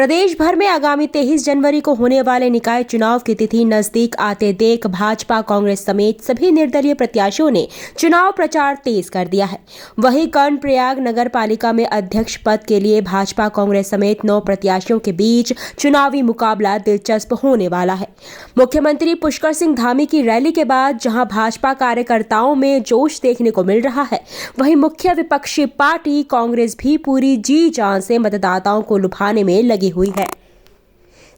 प्रदेश भर में आगामी 23 जनवरी को होने वाले निकाय चुनाव की तिथि नजदीक आते देख भाजपा कांग्रेस समेत सभी निर्दलीय प्रत्याशियों ने चुनाव प्रचार तेज कर दिया है। वहीं कर्णप्रयाग नगर पालिका में अध्यक्ष पद के लिए भाजपा कांग्रेस समेत 9 प्रत्याशियों के बीच चुनावी मुकाबला दिलचस्प होने वाला है। मुख्यमंत्री पुष्कर सिंह धामी की रैली के बाद जहां भाजपा कार्यकर्ताओं में जोश देखने को मिल रहा है, वहीं मुख्य विपक्षी पार्टी कांग्रेस भी पूरी जी जान से मतदाताओं को लुभाने में लगी हुई है।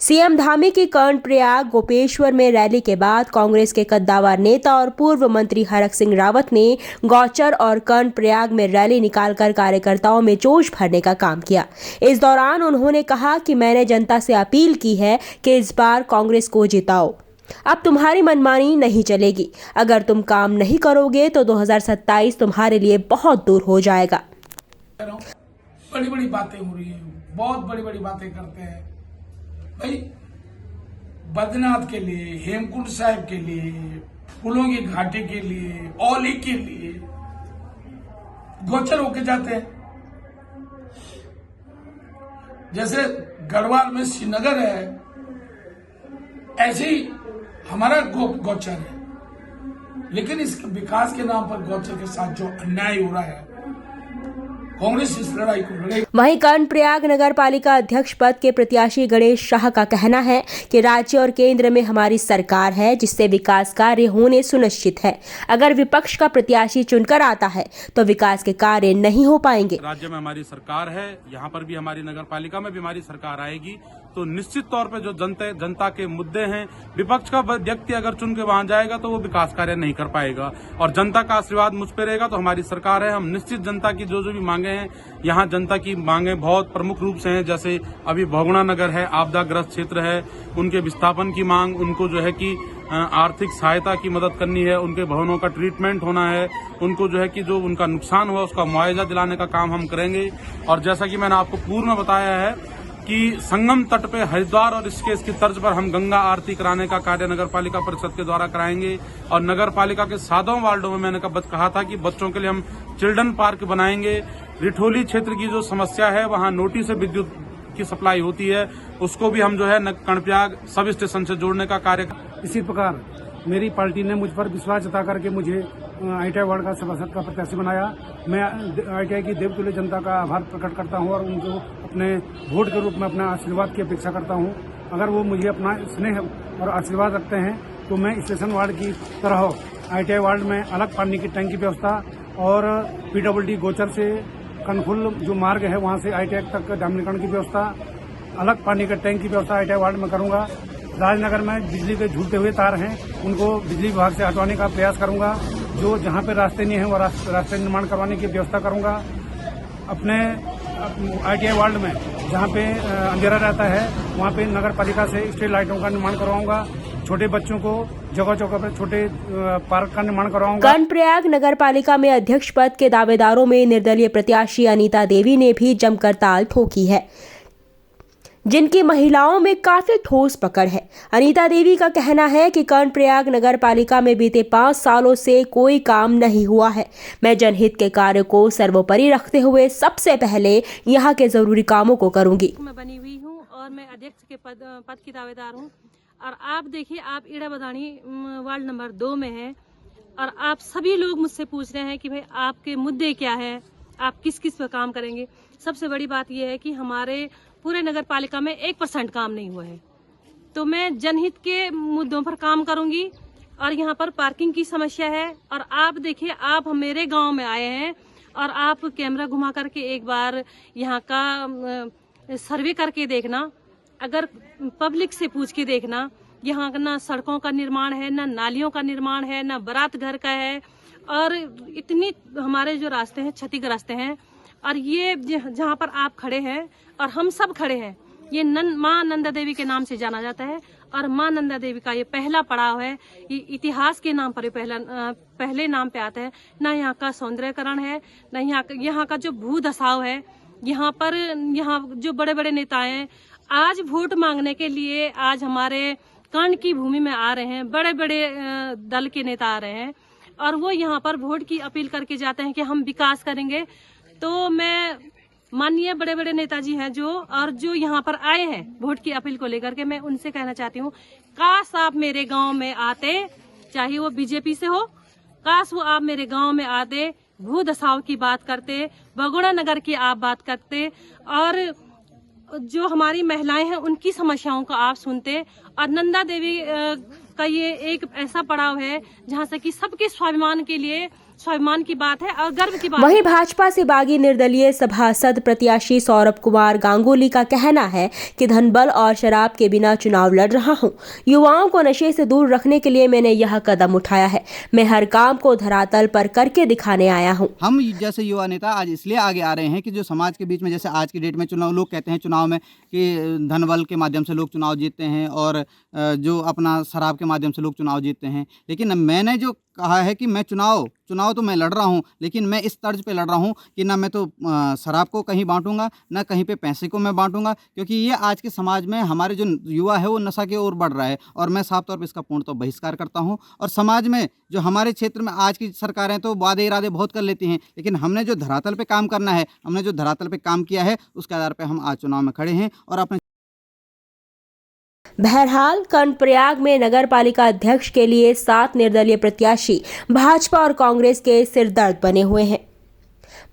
सीएम धामी की कर्णप्रयाग गोपेश्वर में रैली के बाद कांग्रेस के कद्दावर नेता और पूर्व मंत्री हरक सिंह रावत ने गौचर और कर्णप्रयाग में रैली निकालकर कार्यकर्ताओं में जोश भरने का काम किया। इस दौरान उन्होंने कहा कि मैंने जनता से अपील की है कि इस बार कांग्रेस को जिताओ। अब तुम्हारी मनमानी नहीं चलेगी। अगर तुम काम नहीं करोगे तो 2027 तुम्हारे लिए बहुत दूर हो जाएगा। बड़ी बड़ी बातें हो रही है, बहुत बड़ी बड़ी बातें करते हैं भाई। बद्रीनाथ के लिए, हेमकुंड साहिब के लिए, फूलों की घाटी के लिए, औली के लिए गोचर होके जाते हैं। जैसे गढ़वाल में श्रीनगर है, ऐसे ही हमारा गोचर है। लेकिन इस विकास के नाम पर गोचर के साथ जो अन्याय हो रहा है, कांग्रेस इस लड़ाई को लड़ेगी। वहीं कर्णप्रयाग नगर पालिका अध्यक्ष पद के प्रत्याशी गणेश शाह का कहना है कि राज्य और केंद्र में हमारी सरकार है, जिससे विकास कार्य होने सुनिश्चित है। अगर विपक्ष का प्रत्याशी चुनकर आता है तो विकास के कार्य नहीं हो पाएंगे। राज्य में हमारी सरकार है, यहाँ पर भी हमारी नगर पालिका में भी हमारी सरकार आएगी, तो निश्चित तौर पे जो जनता के मुद्दे हैं, विपक्ष का व्यक्ति अगर चुन के वहां जाएगा तो वो विकास कार्य नहीं कर पाएगा। और जनता का आशीर्वाद मुझ पे रहेगा तो हमारी सरकार है। हम निश्चित जनता की जो भी मांगे हैं, यहाँ जनता की मांगे बहुत प्रमुख रूप से हैं। जैसे अभी भगोड़ा नगर है, आपदाग्रस्त क्षेत्र है, उनके विस्थापन की मांग, उनको जो है कि आर्थिक सहायता की मदद करनी है, उनके भवनों का ट्रीटमेंट होना है, उनको जो है कि जो उनका नुकसान हुआ उसका मुआवजा दिलाने का काम हम करेंगे। और जैसा कि मैंने आपको पूर्व में बताया है कि संगम तट पे हरिद्वार और इसकी तर्ज पर हम गंगा आरती कराने का कार्य नगर पालिका परिषद के द्वारा कराएंगे। और नगर पालिका के 7 वार्डों में मैंने कहा था कि बच्चों के लिए हम चिल्ड्रन पार्क बनाएंगे। रिठोली क्षेत्र की जो समस्या है, वहां नोटी से विद्युत की सप्लाई होती है, उसको भी हम जो है कर्णप्रयाग सब स्टेशन से जोड़ने का कार्य। इसी प्रकार मेरी पार्टी ने मुझ पर विश्वास जता करके मुझे ITI वार्ड का सभासद का प्रत्याशी बनाया। मैं ITI की देवतुल्य जनता का आभार प्रकट करता हूं और उनको अपने वोट के रूप में अपना आशीर्वाद की अपेक्षा करता हूं। अगर वो मुझे अपना स्नेह और आशीर्वाद रखते हैं तो मैं स्टेशन वार्ड की तरह ITI वार्ड में अलग पानी की टैंक की व्यवस्था और PWD गोचर से कनखुल जो मार्ग है वहां से ITI तक डामरीकरण की व्यवस्था, अलग पानी के टैंक की व्यवस्था ITI वार्ड में करूंगा। राजनगर में बिजली के झूलते हुए तार हैं, उनको बिजली विभाग से हटवाने का प्रयास करूंगा। जो जहां पे रास्ते नहीं है वो रास्ते निर्माण करवाने की व्यवस्था करूंगा। अपने ITI वार्ड में जहां पे अंधेरा रहता है वहां पे नगर पालिका से स्ट्रीट लाइटों का निर्माण करवाऊंगा। छोटे बच्चों को जगह जगह पर छोटे पार्क का निर्माण करवाऊंगा। कर्णप्रयाग नगर पालिका में अध्यक्ष पद के दावेदारों में निर्दलीय प्रत्याशी अनीता देवी ने भी जमकर ताल ठोकी है, जिनकी महिलाओं में काफी ठोस पकड़ है। अनीता देवी का कहना है कि कर्णप्रयाग नगर पालिका में बीते 5 सालों से कोई काम नहीं हुआ है। मैं जनहित के कार्य को सर्वोपरि रखते हुए सबसे पहले यहाँ के जरूरी कामों को करूंगी। मैं बनी हुई हूँ और मैं अध्यक्ष के पद की दावेदार हूँ। और आप देखिए, आप ईड़ा बदानी वार्ड नंबर 2 में है और आप सभी लोग मुझसे पूछ रहे हैं कि भाई आपके मुद्दे क्या है, आप किस किस पर काम करेंगे। सबसे बड़ी बात यह है कि हमारे पूरे नगर पालिका में 1% काम नहीं हुआ है, तो मैं जनहित के मुद्दों पर काम करूंगी। और यहाँ पर पार्किंग की समस्या है। और आप देखिए, आप मेरे गांव में आए हैं और आप कैमरा घुमा करके एक बार यहाँ का सर्वे करके देखना, अगर पब्लिक से पूछ के देखना, यहाँ ना सड़कों का निर्माण है, ना नालियों का निर्माण है, ना बारात घर का है। और इतनी हमारे जो रास्ते हैं क्षतिग्रस्त हैं। और ये जहाँ पर आप खड़े हैं और हम सब खड़े हैं, ये माँ नंदा देवी के नाम से जाना जाता है। और माँ नंदा देवी का ये पहला पड़ाव है, ये इतिहास के नाम पर ये पहले नाम पे आता है। ना यहाँ का सौंदर्यकरण है, ना यहाँ का जो भू दशाव है। यहाँ जो बड़े बड़े नेता हैं, आज वोट मांगने के लिए आज हमारे कर्ण की भूमि में आ रहे हैं, बड़े बड़े दल के नेता आ रहे हैं और वो यहाँ पर वोट की अपील करके जाते हैं कि हम विकास करेंगे। तो मैं माननीय बड़े बड़े नेताजी हैं जो यहाँ पर आए हैं वोट की अपील को लेकर के, मैं उनसे कहना चाहती हूँ, काश आप मेरे गांव में आते, चाहे वो बीजेपी से हो, काश वो आप मेरे गांव में आते, भू दशाओं की बात करते, बगुड़ा नगर की आप बात करते, और जो हमारी महिलाएं हैं उनकी समस्याओं को आप सुनते। और नंदा देवी का ये एक ऐसा पड़ाव है जहाँ से कि सबके स्वाभिमान के लिए स्वाभिमान की बात है और गर्व की बात वहीं है। भाजपा से बागी निर्दलीय सभासद प्रत्याशी सौरभ कुमार गांगुली का कहना है कि धनबल और शराब के बिना चुनाव लड़ रहा हूं। युवाओं को नशे से दूर रखने के लिए मैंने यह कदम उठाया है। मैं हर काम को धरातल पर करके दिखाने आया हूं। हम जैसे युवा नेता आज इसलिए आगे आ रहे हैं कि जो समाज के बीच में, जैसे आज की डेट में चुनाव, लोग कहते हैं चुनाव में कि धनबल के माध्यम से लोग चुनाव जीतते हैं और जो अपना शराब के माध्यम से लोग चुनाव जीतते हैं। लेकिन मैंने जो कहा है कि मैं चुनाव तो मैं लड़ रहा हूं, लेकिन मैं इस तर्ज पे लड़ रहा हूं कि ना मैं तो शराब को कहीं बांटूंगा, ना कहीं पे पैसे को मैं बांटूंगा, क्योंकि ये आज के समाज में हमारे जो युवा है वो नशा की ओर बढ़ रहा है और मैं साफ तौर पे इसका पूर्णतः बहिष्कार करता हूं। और समाज में जो हमारे क्षेत्र में आज की सरकारें तो वादे इरादे बहुत कर लेती हैं, लेकिन हमने जो धरातल पे काम करना है, हमने जो धरातल पे काम किया है, उसके आधार पर हम आज चुनाव में खड़े हैं और अपने बहरहाल कर्णप्रयाग में नगर पालिका अध्यक्ष के लिए 7 निर्दलीय प्रत्याशी भाजपा और कांग्रेस के सिरदर्द बने हुए हैं।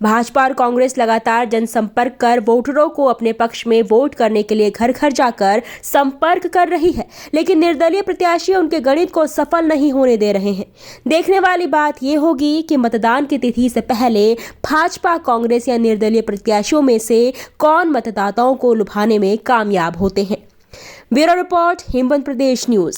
भाजपा और कांग्रेस लगातार जनसंपर्क कर वोटरों को अपने पक्ष में वोट करने के लिए घर घर जाकर संपर्क कर रही है, लेकिन निर्दलीय प्रत्याशी उनके गणित को सफल नहीं होने दे रहे हैं। देखने वाली बात यह होगी कि मतदान की तिथि से पहले भाजपा, कांग्रेस या निर्दलीय प्रत्याशियों में से कौन मतदाताओं को लुभाने में कामयाब होते हैं। ब्यूरो रिपोर्ट, हिमवंत प्रदेश न्यूज।